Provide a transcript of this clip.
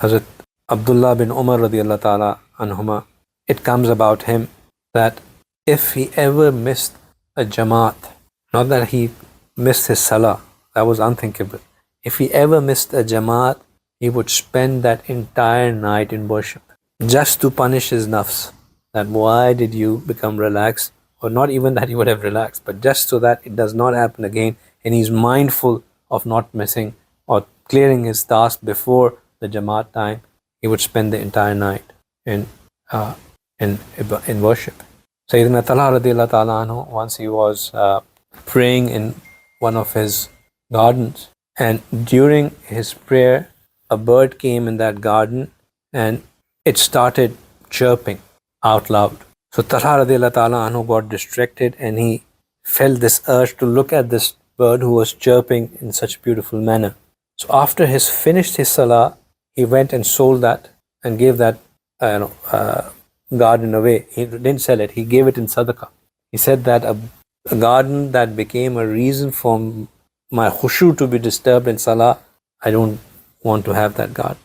Hazrat Abdullah bin Umar radiallahu ta'ala anhuma, it comes about him that if he ever missed a jamaat, not that he missed his salah, that was unthinkable. If he ever missed a jamaat, he would spend that entire night in worship, just to punish his nafs. That why did you become relaxed? Or not even that he would have relaxed, but just so that it does not happen again, and he's mindful of not missing or clearing his task before the jamaat time, he would spend the entire night in worship. Sayyidina Talha radiallahu ta'ala anhu, once he was praying in one of his gardens, and during his prayer, a bird came in that garden and it started chirping out loud. So Talha radiallahu ta'ala anhu got distracted and he felt this urge to look at this bird who was chirping in such a beautiful manner. So after he finished his salah, he went and sold that and gave that garden away. He didn't sell it, he gave it in sadaqah. He said that a garden that became a reason for my khushu to be disturbed in salah, I don't want to have that garden.